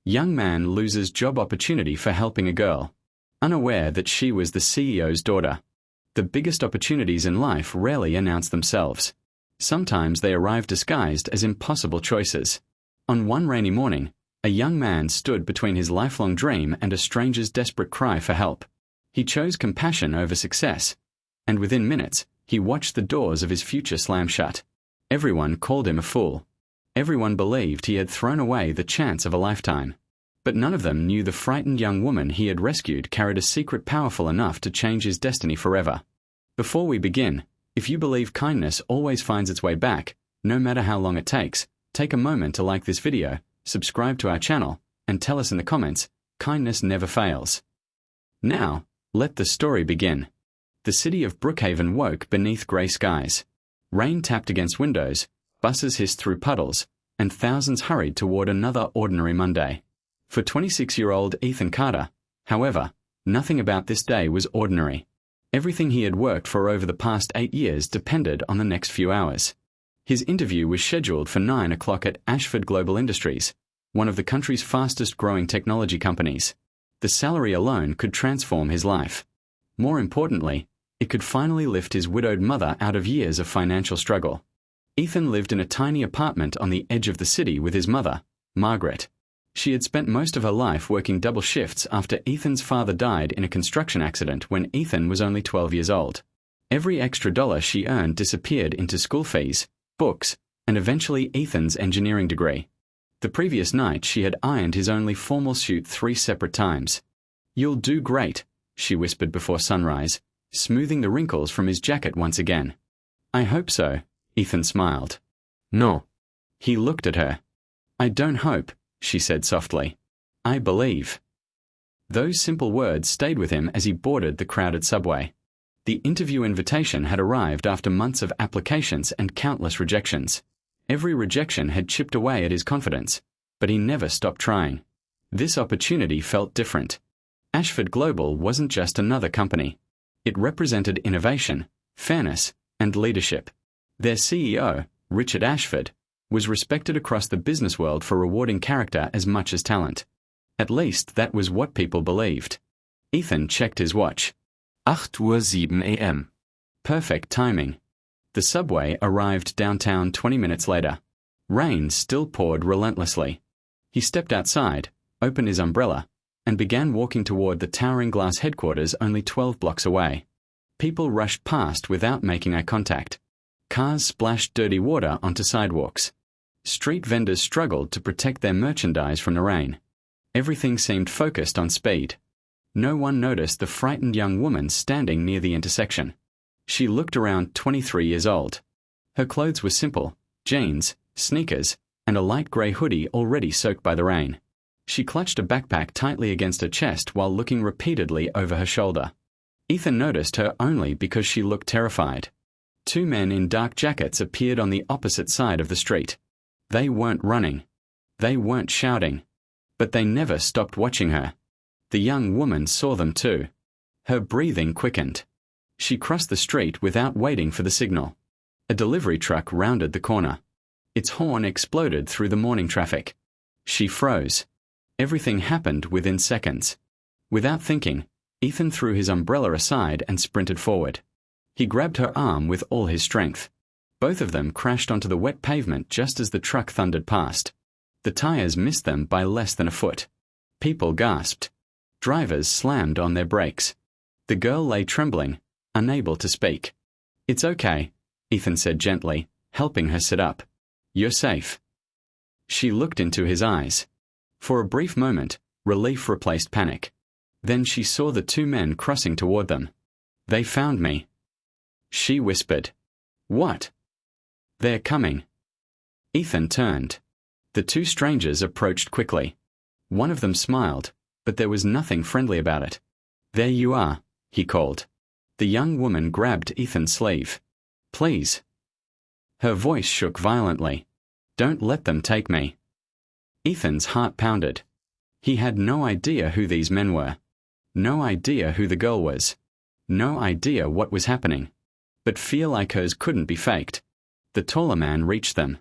Young man loses job opportunity for helping a girl, unaware that she was the CEO's daughter. The biggest opportunities in life rarely announce themselves. Sometimes they arrive disguised as impossible choices. On one rainy morning, a young man stood between his lifelong dream and a stranger's desperate cry for help. He chose compassion over success, and within minutes, he watched the doors of his future slam shut. Everyone called him a fool. Everyone believed he had thrown away the chance of a lifetime. But none of them knew the frightened young woman he had rescued carried a secret powerful enough to change his destiny forever. Before we begin, if you believe kindness always finds its way back, no matter how long it takes, take a moment to like this video, subscribe to our channel, and tell us in the comments, kindness never fails. Now, let the story begin. The city of Brookhaven woke beneath grey skies. Rain tapped against windows, buses hissed through puddles, and thousands hurried toward another ordinary Monday. For 26-year-old Ethan Carter, however, nothing about this day was ordinary. Everything he had worked for over the past 8 years depended on the next few hours. His interview was scheduled for 9 o'clock at Ashford Global Industries, one of the country's fastest-growing technology companies. The salary alone could transform his life. More importantly, it could finally lift his widowed mother out of years of financial struggle. Ethan lived in a tiny apartment on the edge of the city with his mother, Margaret. She had spent most of her life working double shifts after Ethan's father died in a construction accident when Ethan was only 12 years old. Every extra dollar she earned disappeared into school fees, books, and eventually Ethan's engineering degree. The previous night she had ironed his only formal suit 3 separate times. "You'll do great," she whispered before sunrise, smoothing the wrinkles from his jacket once again. "I hope so," Ethan smiled. "No." He looked at her. "I don't hope," she said softly. "I believe." Those simple words stayed with him as he boarded the crowded subway. The interview invitation had arrived after months of applications and countless rejections. Every rejection had chipped away at his confidence, but he never stopped trying. This opportunity felt different. Ashford Global wasn't just another company. It represented innovation, fairness, and leadership. Their CEO, Richard Ashford, was respected across the business world for rewarding character as much as talent. At least that was what people believed. Ethan checked his watch. 8:07 a.m. Perfect timing. The subway arrived downtown 20 minutes later. Rain still poured relentlessly. He stepped outside, opened his umbrella, and began walking toward the towering glass headquarters only 12 blocks away. People rushed past without making eye contact. Cars splashed dirty water onto sidewalks. Street vendors struggled to protect their merchandise from the rain. Everything seemed focused on speed. No one noticed the frightened young woman standing near the intersection. She looked around 23 years old. Her clothes were simple: jeans, sneakers, and a light grey hoodie already soaked by the rain. She clutched a backpack tightly against her chest while looking repeatedly over her shoulder. Ethan noticed her only because she looked terrified. 2 men in dark jackets appeared on the opposite side of the street. They weren't running. They weren't shouting. But they never stopped watching her. The young woman saw them too. Her breathing quickened. She crossed the street without waiting for the signal. A delivery truck rounded the corner. Its horn exploded through the morning traffic. She froze. Everything happened within seconds. Without thinking, Ethan threw his umbrella aside and sprinted forward. He grabbed her arm with all his strength. Both of them crashed onto the wet pavement just as the truck thundered past. The tires missed them by less than a foot. People gasped. Drivers slammed on their brakes. The girl lay trembling, unable to speak. "It's okay," Ethan said gently, helping her sit up. "You're safe." She looked into his eyes. For a brief moment, relief replaced panic. Then she saw the 2 men crossing toward them. "They found me," she whispered. "What?" "They're coming." Ethan turned. The 2 strangers approached quickly. One of them smiled, but there was nothing friendly about it. "There you are," he called. The young woman grabbed Ethan's sleeve. "Please." Her voice shook violently. "Don't let them take me." Ethan's heart pounded. He had no idea who these men were. No idea who the girl was. No idea what was happening. But fear like hers couldn't be faked. The taller man reached them.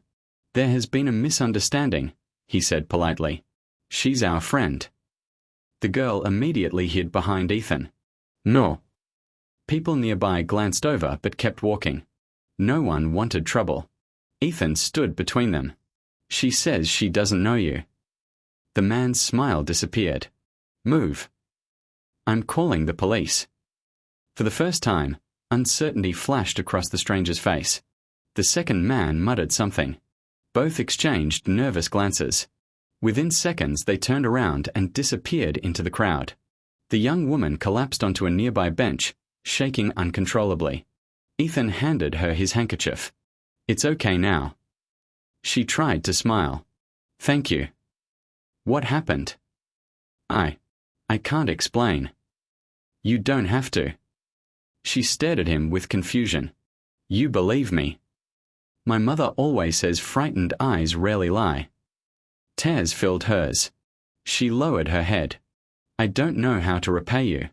"There has been a misunderstanding," he said politely. She's our friend. The girl immediately hid behind Ethan. No. People nearby glanced over but kept walking. No one wanted trouble. Ethan stood between them. She says she doesn't know you. The man's smile disappeared. Move. I'm calling the police. For the first time, uncertainty flashed across the stranger's face. The second man muttered something. Both exchanged nervous glances. Within seconds, they turned around and disappeared into the crowd. The young woman collapsed onto a nearby bench, shaking uncontrollably. Ethan handed her his handkerchief. It's okay now. She tried to smile. Thank you. What happened? I can't explain. You don't have to. She stared at him with confusion. You believe me. My mother always says frightened eyes rarely lie. Tears filled hers. She lowered her head. I don't know how to repay you.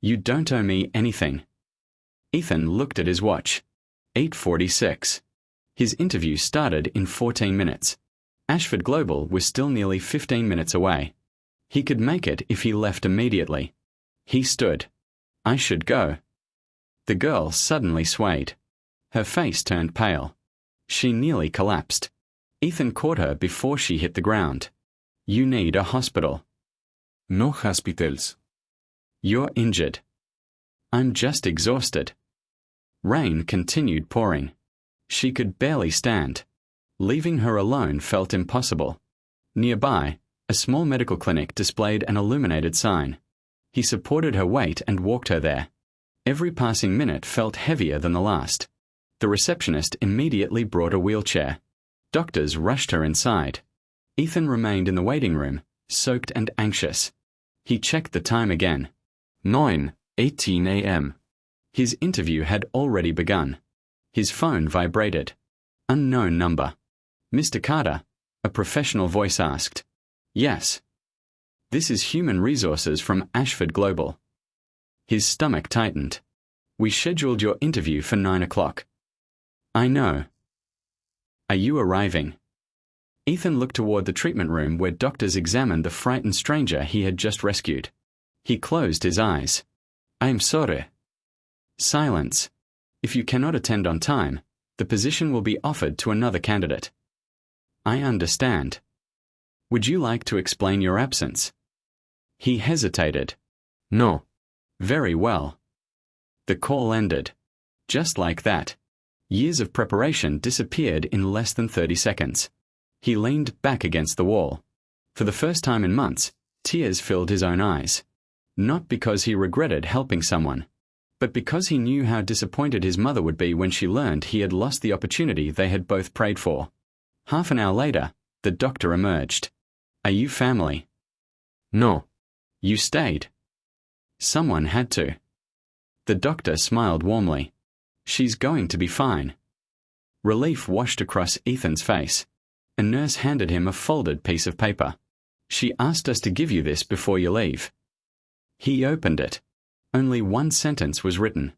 You don't owe me anything. Ethan looked at his watch. 8:46. His interview started in 14 minutes. Ashford Global was still nearly 15 minutes away. He could make it if he left immediately. He stood. I should go. The girl suddenly swayed. Her face turned pale. She nearly collapsed. Ethan caught her before she hit the ground. You need a hospital. No hospitals. You're injured. I'm just exhausted. Rain continued pouring. She could barely stand. Leaving her alone felt impossible. Nearby, a small medical clinic displayed an illuminated sign. He supported her weight and walked her there. Every passing minute felt heavier than the last. The receptionist immediately brought a wheelchair. Doctors rushed her inside. Ethan remained in the waiting room, soaked and anxious. He checked the time again. 9:18 a.m. His interview had already begun. His phone vibrated. Unknown number. Mr. Carter, a professional voice asked. Yes. This is Human Resources from Ashford Global. His stomach tightened. We scheduled your interview for 9 o'clock. I know. Are you arriving? Ethan looked toward the treatment room where doctors examined the frightened stranger he had just rescued. He closed his eyes. I'm sorry. Silence. If you cannot attend on time, the position will be offered to another candidate. I understand. Would you like to explain your absence? He hesitated. No. Very well. The call ended. Just like that. Years of preparation disappeared in less than 30 seconds. He leaned back against the wall. For the first time in months, tears filled his own eyes. Not because he regretted helping someone, but because he knew how disappointed his mother would be when she learned he had lost the opportunity they had both prayed for. Half an hour later, the doctor emerged. Are you family? No. You stayed. Someone had to. The doctor smiled warmly. She's going to be fine. Relief washed across Ethan's face. A nurse handed him a folded piece of paper. She asked us to give you this before you leave. He opened it. Only one sentence was written.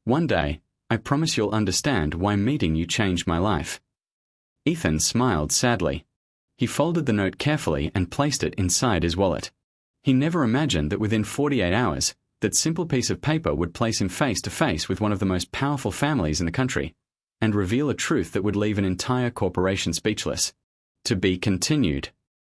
One day, I promise you'll understand why meeting you changed my life. Ethan smiled sadly. He folded the note carefully and placed it inside his wallet. He never imagined that within 48 hours, that simple piece of paper would place him face to face with one of the most powerful families in the country, and reveal a truth that would leave an entire corporation speechless. To be continued.